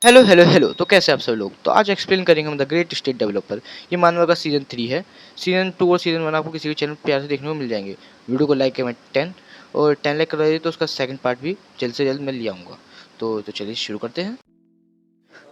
Hello hello hello. तो कैसे आप सब लोग। तो आज एक्सप्लेन करेंगे हम द ग्रेट स्टेट डेवलपर। ये मानवा का सीजन 3 है। सीजन 2 और सीजन 1 आपको किसी भी चैनल पर प्यार से देखने को मिल जाएंगे। वीडियो को लाइक कमेंट 10 और 10 लाइक कर रहे तो उसका सेकंड पार्ट भी जल्द से जल्द मैं ले आऊँगा। तो चलिए शुरू करते हैं।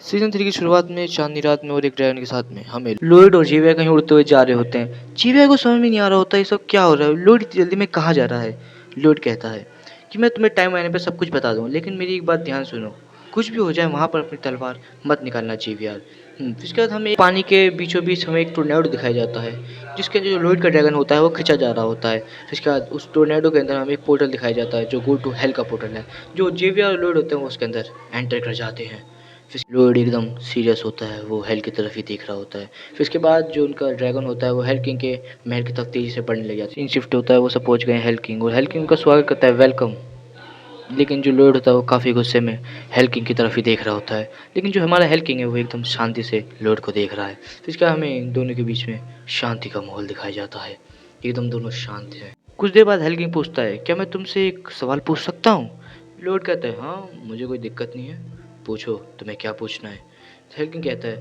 सीजन 3 की शुरुआत में चांदनी रात में और एक ड्रैगन के साथ में हमें लॉयड और जीविया कहीं उड़ते हुए जा रहे होते हैं। जीविया को समझ में नहीं आ रहा होता ये सब क्या हो रहा है। लॉयड इतनी जल्दी में कहाँ जा रहा है। लॉयड कहता है कि मैं तुम्हें टाइम आने पर सब कुछ बता दूँ, लेकिन मेरी एक बात ध्यान सुनो, कुछ भी हो जाए वहाँ पर अपनी तलवार मत निकालना जीविया। फिर उसके बाद हमें पानी के बीचों बीच हमें एक टोर्नेडो दिखाया जाता है, जिसके अंदर जो लॉयड का ड्रैगन होता है वो खिंचा जा रहा होता है। फिर उसके बाद उस टोर्नेडो के अंदर हमें एक पोर्टल दिखाया जाता है जो गो टू हेल का पोर्टल है। जो जेवियर और लॉयड होते हैं वो उसके अंदर एंटर कर जाते हैं। फिर लॉयड एकदम सीरियस होता है, वो हेल की तरफ ही देख रहा होता है। फिर उसके बाद जो उनका ड्रैगन होता है वो हेल किंग के महल की तरफ तेजी से बढ़ने लग जाता है। सीन शिफ्ट होता है, वो सब पहुंच गए हेल किंग और हेल किंग का स्वागत करता है, वेलकम। लेकिन जो लॉयड होता है वो काफ़ी गुस्से में हेल किंग की तरफ ही देख रहा होता है। लेकिन जो हमारा हेल किंग है वो एकदम शांति से लॉयड को देख रहा है। फिर इसका हमें इन दोनों के बीच में शांति का माहौल दिखाया जाता है। एकदम दोनों शांत हैं। कुछ देर बाद हेल किंग पूछता है, क्या मैं तुमसे एक सवाल पूछ सकता हूँ। लॉयड कहता है, हाँ मुझे कोई दिक्कत नहीं है, पूछो तुम्हें क्या पूछना है। हेल किंग कहता है,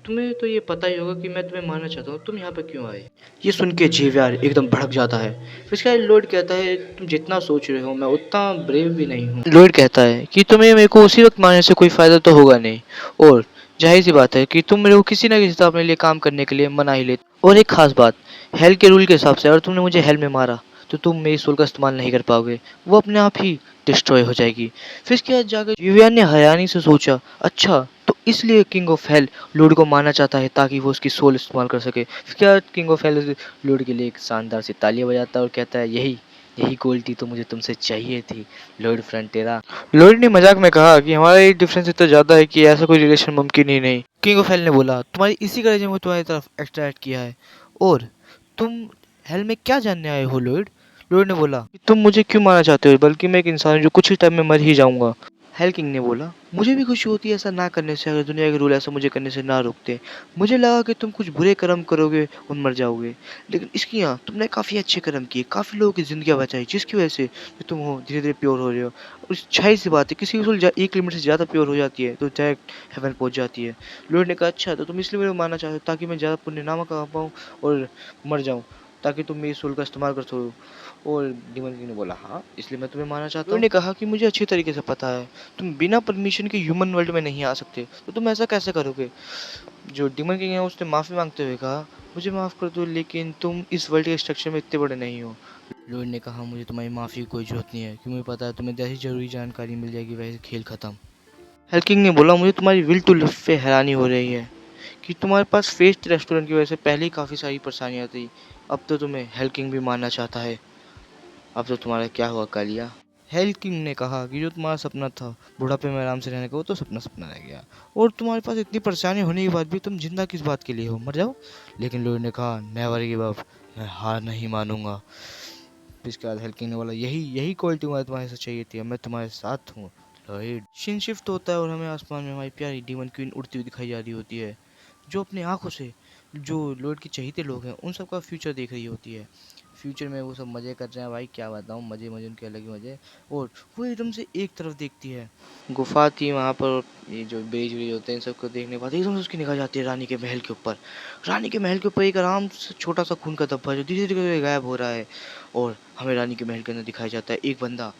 तुम्हें तो ये पता ही होगा कि मैं तुम्हें मारना चाहता हूँ, तुम यहाँ पर क्यों आए। ये सुन के जीवियार एकदम भड़क जाता है। फिर इसके बाद लॉयड कहता है, तुम जितना सोच रहे हो मैं उतना ब्रेव भी नहीं हूँ। लॉयड कहता है कि तुम्हें मेरे को उसी वक्त मारने से कोई फायदा तो होगा नहीं, और जाहिर सी बात है कि तुम मेरे को किसी ना किसी तरह अपने लिए काम करने के लिए मना ही लेते। और एक खास बात, हेल के रूल के हिसाब से अगर तुमने मुझे हेल में मारा तो तुम मेरी सोल का इस्तेमाल नहीं कर पाओगे, वो अपने आप ही डिस्ट्रॉय हो जाएगी। फिर इसके बाद जाकर विवियन ने हैरानी से सोचा, अच्छा तो इसलिए किंग ऑफ हेल लॉर्ड को मारना चाहता है ताकि वो उसकी सोल इस्तेमाल कर सके। फिर क्या किंग ऑफ हेल लॉर्ड के लिए एक शानदार सी तालियां बजाता है और कहता है, यही यही क्वालिटी तो मुझे तुमसे चाहिए थी लॉर्ड फ्रंटेरा। लॉर्ड ने मजाक में कहा कि हमारा ये डिफरेंस इतना ज्यादा है कि ऐसा कोई रिलेशन मुमकिन ही नहीं। किंग ऑफ हेल ने बोला, तुम्हारी इसी का रीजन को तुम्हारी तरफ एक्सट्रैक्ट किया है, और तुम हेल में क्या जानने आए हो लॉर्ड। लॉर्ड ने बोला, तुम मुझे क्यों मारना चाहते हो, बल्कि मैं एक इंसान हूं जो कुछ ही टाइम में मर ही जाऊंगा। हेल किंग ने बोला, मुझे भी खुशी होती है ऐसा ना करने से, अगर दुनिया के रूल ऐसा मुझे करने से ना रोकते। मुझे लगा कि तुम कुछ बुरे कर्म करोगे और मर जाओगे, लेकिन इसकी यहाँ तुमने काफ़ी अच्छे कर्म किए, काफ़ी लोगों की ज़िंदगी बचाई, जिसकी वजह से जो तुम हो धीरे धीरे प्योर हो रहे हो। और जाहिर सी बात है, किसी की सोल एक लिमिट से ज़्यादा प्योर हो जाती है तो डायरेक्ट हेवन पहुंच जाती है। लॉर्ड ने कहा, अच्छा तो तुम इसलिए मेरे को मानना चाहते हो ताकि मैं ज़्यादा पुण्य नामा कमा पाऊँ और मर जाऊँ, ताकि तुम मेरी सोल का इस्तेमाल कर सको। और डीमन किंग ने बोला, हाँ इसलिए मैं तुम्हें मारना चाहता हूँ। ने कहा कि मुझे अच्छी तरीके से पता है तुम बिना परमिशन के ह्यूमन वर्ल्ड में नहीं आ सकते, तो तुम ऐसा कैसे करोगे। जो डीमन किंग है उसने माफ़ी मांगते हुए कहा, मुझे माफ़ कर दो, लेकिन तुम इस वर्ल्ड के स्ट्रक्चर में इतने बड़े नहीं हो। लॉर्ड ने कहा, मुझे तुम्हारी माफ़ी की कोई जरूरत नहीं है, क्योंकि मुझे पता है तुम्हें जैसी जरूरी जानकारी मिल जाएगी वैसे खेल खत्म। हेल्किंग ने बोला, मुझे तुम्हारी विल टू लिव पे हैरानी हो रही है कि तुम्हारे पास फेस्ट रेस्टोरेंट की वजह से पहले ही काफ़ी सारी परेशानियाँ थी, अब तो तुम्हें हेल्किंग भी मानना चाहता है। अब तो तुम्हारा क्या हुआ कालिया। हेल किंग ने कहा कि जो तुम्हारा सपना था बुढ़ापे में आराम से रहने का, वो तो सपना सपना रह गया, और तुम्हारे पास इतनी परेशानी होने के बाद भी तुम जिंदा किस बात के लिए हो, मर जाओ। लेकिन लोगों ने कहा, नेवर गिव अप, मैं हार नहीं मानूंगा। इसके बाद हेल किंग ने बोला, यही यही क्वालिटी मुझे तुम्हारे से चाहिए थी, अब मैं तुम्हारे साथ हूँ। लॉयड सीन शिफ्ट होता है और हमें आसमान में हमारी प्यारी डीमन क्वीन उड़ती हुई दिखाई जा रही होती है, जो अपनी आंखों से जो लॉर्ड के चहेते लोग हैं उन सबका फ्यूचर देख रही होती है। फ्यूचर में वो सब मज़े कर रहे हैं, भाई क्या बताऊँ, मज़े मज़े उनके अलग ही मज़े। और वो एकदम से एक तरफ देखती है, गुफा थी वहाँ पर, ये जो बेज वेज होते हैं इन सबको देखने के बाद एकदम से उसकी निगाह जाती है रानी के महल के ऊपर। रानी के महल के ऊपर एक आराम से छोटा सा खून का धब्बा जो धीरे धीरे गायब हो रहा है, और हमें रानी के महल के अंदर दिखाया जाता है एक बंदा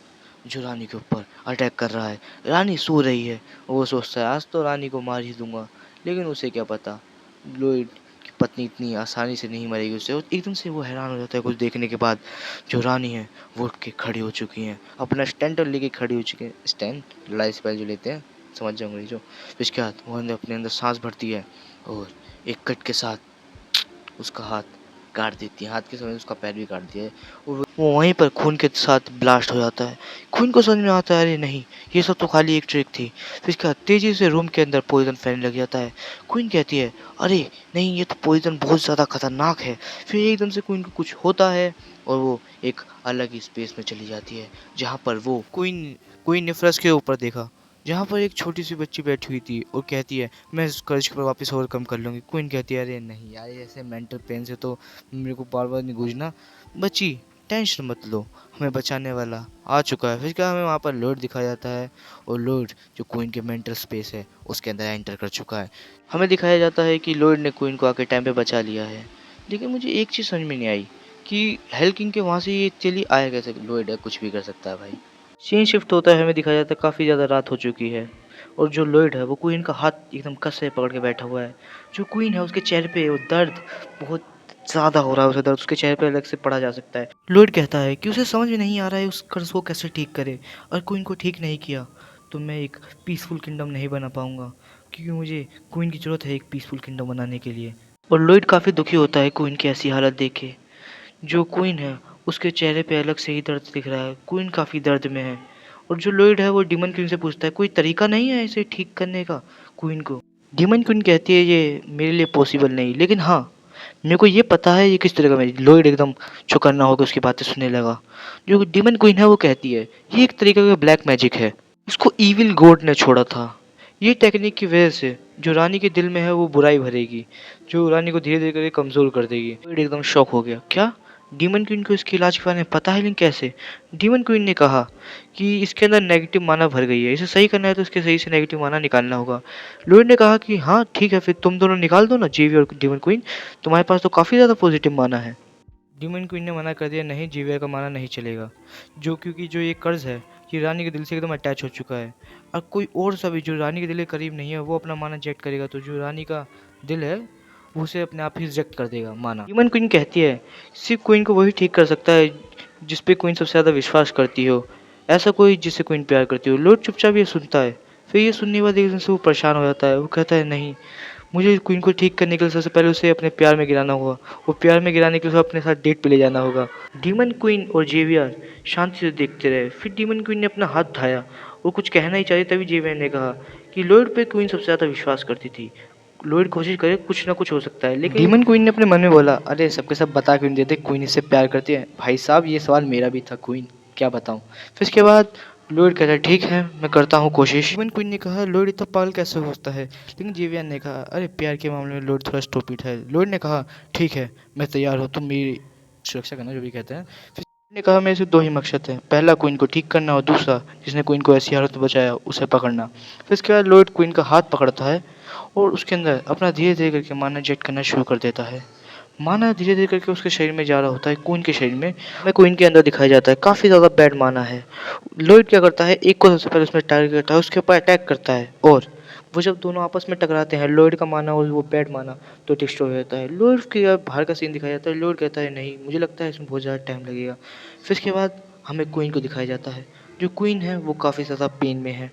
जो रानी के ऊपर अटैक कर रहा है। रानी सो रही है, वो सोचता है आज तो रानी को मार ही दूंगा, लेकिन उसे क्या पता लॉयड की पत्नी इतनी आसानी से नहीं मरेगी उससे। और एकदम से वो हैरान हो जाता है कुछ देखने के बाद, जो रानी है वो उठ के खड़ी हो चुकी हैं, अपना स्टैंड लेके खड़ी हो चुकी हैं। स्टैंड लड़ाई स्पेल जो लेते हैं, समझ जाऊंगी जो। इसके बाद वो अपने अंदर सांस भरती है और एक कट के साथ उसका हाथ काट देती है, हाथ के समय उसका पैर भी काट दिया है, और वो वहीं पर खून के साथ ब्लास्ट हो जाता है। खून को समझ में आता है, अरे नहीं ये सब तो खाली एक ट्रिक थी। फिर इसके बाद तेजी से रूम के अंदर पॉइजन फैलने लग जाता है। क्वीन कहती है, अरे नहीं ये तो पॉइजन बहुत ज़्यादा खतरनाक है। फिर एकदम से क्वीन को कुछ होता है और वो एक अलग ही स्पेस में चली जाती है, जहाँ पर वो क्वीन क्वीन ने फर्श के ऊपर देखा, जहाँ पर एक छोटी सी बच्ची बैठी हुई थी और कहती है, मैं इस कर्ज पर वापस ओवरकम कर लूँगी। क्वीन कहती है, अरे नहीं यार ऐसे मेंटल पेन से तो मेरे को बार बार नहीं गूंजना। बच्ची टेंशन मत लो, हमें बचाने वाला आ चुका है। फिर क्या हमें वहाँ पर लॉर्ड दिखाया जाता है और लॉर्ड जो क्वीन के मेंटल स्पेस है उसके अंदर एंटर कर चुका है। हमें दिखाया जाता है कि लॉर्ड ने क्वीन को आके टाइम पे बचा लिया है। लेकिन मुझे एक चीज़ समझ में नहीं आई कि हेल किंग के वहाँ से ये चली आया कैसे। लॉर्ड है कुछ भी कर सकता है भाई। सीन शिफ्ट होता है, हमें दिखाया जाता है काफ़ी ज़्यादा रात हो चुकी है और जो लॉर्ड है वो क्वीन का हाथ एकदम कस से पकड़ के बैठा हुआ है। जो क्वीन है उसके चेहरे पे वो दर्द बहुत ज़्यादा हो रहा है, उसे दर्द उसके चेहरे पे अलग से पढ़ा जा सकता है। लॉर्ड कहता है कि उसे समझ में नहीं आ रहा है उस कर्ज को कैसे ठीक करे, और क्वीन को ठीक नहीं किया तो मैं एक पीसफुल किंगडम नहीं बना पाऊंगा, क्योंकि मुझे क्वीन की ज़रूरत है एक पीसफुल किंगडम बनाने के लिए। और लॉर्ड काफ़ी दुखी होता है क्वीन की ऐसी हालत देखे। जो क्वीन है उसके चेहरे पे अलग से ही दर्द दिख रहा है, क्वीन काफ़ी दर्द में है। और जो लॉर्ड है वो डीमन क्वीन से पूछता है कोई तरीका नहीं है इसे ठीक करने का क्वीन को। डीमन क्वीन कहती है ये मेरे लिए पॉसिबल नहीं, लेकिन हाँ मेरे को ये पता है ये किस तरह का मैजिक। लॉर्ड एकदम चौकन्ना होकर उसकी बातें सुनने लगा। जो डीमन क्वीन है वो कहती है ये एक तरीके का ब्लैक मैजिक है, इसको इविल गॉड ने छोड़ा था। ये टेक्निक की वजह से जो रानी के दिल में है वो बुराई भरेगी, जो रानी को धीरे धीरे करके कमजोर कर देगी। लॉर्ड एकदम शॉक हो गया, क्या डीमन क्वीन को इसके इलाज के बारे में पता है, लेकिन कैसे। डीमन क्वीन ने कहा कि इसके अंदर नेगेटिव माना भर गई है, इसे सही करना है तो इसके सही से नेगेटिव माना निकालना होगा। लॉर्ड ने कहा कि हाँ ठीक है, फिर तुम दोनों निकाल दो ना, जीवी और डीमन क्वीन, तुम्हारे पास तो काफ़ी ज़्यादा पॉजिटिव माना है। डीमन क्वीन ने मना कर दिया, नहीं जीविया का माना नहीं चलेगा, जो क्योंकि जो ये कर्ज है ये रानी के दिल से एकदम अटैच हो चुका है, और कोई और सा भी जो रानी के दिल के करीब नहीं है वो अपना माना रिजेक्ट करेगा तो जो रानी का दिल है वो उसे अपने आप ही रिजेक्ट कर देगा माना। डीमन क्वीन कहती है सिर्फ क्वीन को वही ठीक कर सकता है जिस पे क्वीन सबसे ज़्यादा विश्वास करती हो, ऐसा कोई जिससे क्वीन प्यार करती हो। लॉर्ड चुपचाप ये सुनता है, फिर ये सुनने के बाद एकदम से वो परेशान हो जाता है। वो कहता है नहीं, मुझे क्वीन को ठीक करने के लिए सबसे पहले उसे अपने प्यार में गिराना होगा, वो प्यार में गिराने के लिए उसे अपने साथ डेट पे ले जाना होगा। डीमन क्वीन और जेवियर शांति से देखते रहे। फिर डीमन क्वीन ने अपना हाथ उठाया और कुछ कहना ही चाहिए, तभी जेवियर ने कहा कि लॉर्ड पे क्वीन सबसे ज़्यादा विश्वास करती थी, लॉर्ड कोशिश करे कुछ ना कुछ हो सकता है। लेकिन डीमन क्वीन ने अपने मन में बोला अरे सबके सब बता क्यों नहीं देते क्वीन इससे प्यार करती है। भाई साहब ये सवाल मेरा भी था, क्वीन क्या बताऊं। फिर इसके बाद लॉर्ड कहता है ठीक है मैं करता हूँ कोशिश। डीमन क्वीन ने कहा लॉर्ड इतना पागल कैसे हो सकता है, लेकिन जेवियर ने कहा अरे प्यार के मामले में लॉर्ड थोड़ा स्टूपिड है। लॉर्ड ने कहा ठीक है मैं तैयार हूँ, तुम मेरी सुरक्षा करना जो भी कहते हैं। फिर ने कहा मेरे से दो ही मकसद है, पहला क्वीन को ठीक करना और दूसरा जिसने क्वीन को ऐसी हालत में बचाया उसे पकड़ना। फिर इसके बाद लॉर्ड क्वीन का हाथ पकड़ता है और उसके अंदर अपना धीरे धीरे करके माना जेट करना शुरू कर देता है। माना धीरे धीरे करके उसके शरीर में जा रहा होता है, क्वीन के शरीर में। हमें क्वीन के अंदर दिखाया जाता है काफ़ी ज़्यादा बैड माना है। लॉर्ड क्या करता है एक को सबसे पहले उसमें टारगेट करता है, उसके ऊपर अटैक करता है, और वो जब दोनों आपस में टकराते हैं लॉर्ड का माना और वो बैड माना तो डिस्ट्रॉय हो जाता है। लॉर्ड के बाहर का सीन दिखाया जाता है। लॉर्ड कहता है नहीं मुझे लगता है इसमें बहुत ज़्यादा टाइम लगेगा। फिर इसके बाद हमें क्वीन को दिखाया जाता है। जो क्वीन है वो काफ़ी ज़्यादा पेन में है,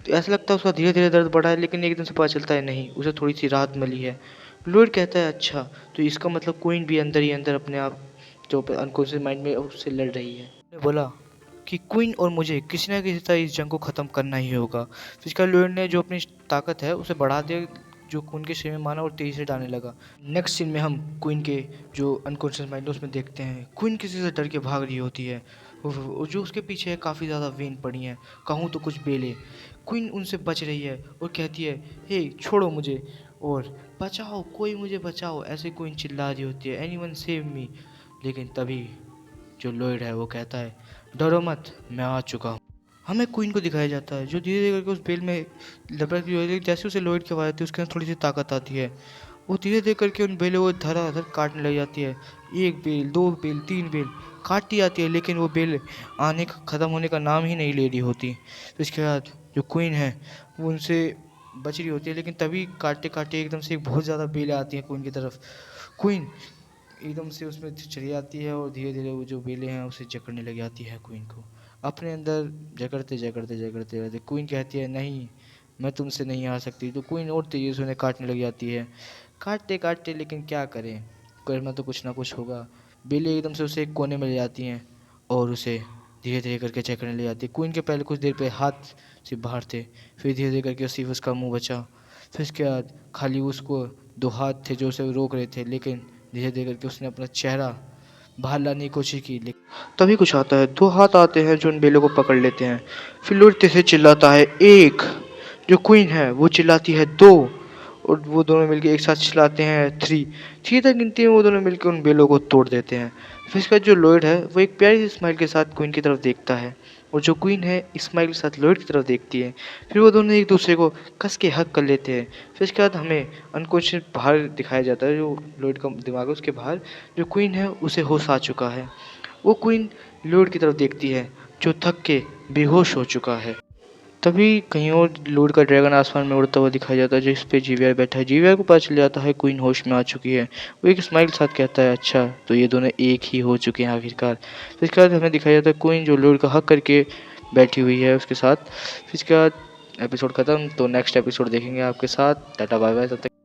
तो ऐसा लगता है उसका धीरे धीरे दर्द बढ़ा है, लेकिन एकदम से पता चलता है नहीं उसे थोड़ी सी राहत मिली है। लॉर्ड कहता है अच्छा तो इसका मतलब क्वीन भी अंदर ही अंदर अपने आप जो अनकॉन्शियस माइंड में उससे लड़ रही है। उसने बोला कि क्वीन और मुझे किसी ना किसी तरह इस जंग को ख़त्म करना ही होगा। फिजिकल लॉर्ड ने जो अपनी ताकत है उसे बढ़ा दिया, जो क्वीन के शरीर में माना और तेजी से डालने लगा। नेक्स्ट सीन में हम क्वीन के जो अनकॉन्शियस माइंड है उसमें देखते हैं क्वीन किसी से डर के भाग रही होती है और जो उसके पीछे है काफ़ी ज़्यादा वेन पड़ी हैं, कहूँ तो कुछ बेले। क्वीन उनसे बच रही है और कहती है हे छोड़ो मुझे और बचाओ, कोई मुझे बचाओ, ऐसे क्वीन चिल्ला रही होती है एनीवन सेव मी। लेकिन तभी जो लॉयड है वो कहता है डरो मत मैं आ चुका हूँ। हमें क्वीन को दिखाया जाता है जो धीरे धीरे करके उस बेल में लपक रही होती है। जैसे उसे लॉयड की आवाज़ आती है उसके अंदर थोड़ी सी ताकत आती है, वो धीरे धीरे करके उन बेलों को धराधर काटने लग जाती है। एक बेल, दो बेल, तीन बेल काटती आती है, लेकिन वो बेल आने का ख़त्म होने का नाम ही नहीं ले रही होती। तो इसके बाद जो क्वीन है वो उनसे बच रही होती है, लेकिन तभी काटते काटते एकदम से एक बहुत ज़्यादा बेलें आती हैं क्वीन की तरफ। क्वीन एकदम से उसमें चली जाती है और धीरे धीरे वो जो बेलें हैं उसे जकड़ने लग जाती है क्वीन को अपने अंदर। जकड़ते जकड़ते जकड़ते रहते क्वीन कहती है नहीं मैं तुमसे नहीं आ सकती, तो क्वीन और तेजी से उन्हें काटने लग जाती है। काटते काटते लेकिन क्या करें, करना तो कुछ ना कुछ होगा। बेलें एकदम से उसे एक कोने में ले जाती हैं और उसे धीरे धीरे करके जकड़ने ले जाती है। क्वीन के पहले कुछ देर पे हाथ से बाहर थे, फिर धीरे धीरे करके सिर्फ उसका मुंह बचा। फिर उसके बाद खाली उसको दो हाथ थे जो उसे रोक रहे थे, लेकिन धीरे धीरे करके उसने अपना चेहरा बाहर लाने की कोशिश की, लेकिन तभी कुछ आता है, दो हाथ आते हैं जो उन बेलों को पकड़ लेते हैं। फिर लुढ़ते से चिल्लाता है एक, जो क्वीन है वो चिल्लाती है दो, और वो दोनों मिलके एक साथ चिल्लाते हैं 3 तक गिनती है। वो दोनों मिलके उन बेलों को तोड़ देते हैं। फिर इसका जो लॉयड है वो एक प्यारी सी स्माइल के साथ क्वीन की तरफ देखता है और जो क्वीन है स्माइल के साथ लॉयड की तरफ देखती है। फिर वो दोनों एक दूसरे को कस के हग कर लेते हैं। फिर इसके बाद हमें अनकॉन्शियस बाहर दिखाया जाता है, जो लॉयड का दिमाग है उसके बाहर जो क्वीन है उसे होश आ चुका है। वो क्वीन लॉयड की तरफ देखती है जो थक के बेहोश हो चुका है। तभी कहीं और लूड का ड्रैगन आसमान में उड़ता हुआ दिखाई जाता है, जिस पे जीवीआर बैठा है। जीवीआर को पता चल जाता है क्वीन होश में आ चुकी है। वो एक स्माइल के साथ कहता है अच्छा तो ये दोनों एक ही हो चुके हैं आखिरकार। फिर इसके बाद हमें दिखाया जाता है क्वीन जो लूड का हक करके बैठी हुई है उसके साथ। फिर इसके बाद एपिसोड खत्म। तो नेक्स्ट एपिसोड देखेंगे आपके साथ। टाटा बाय बाय, तब तक।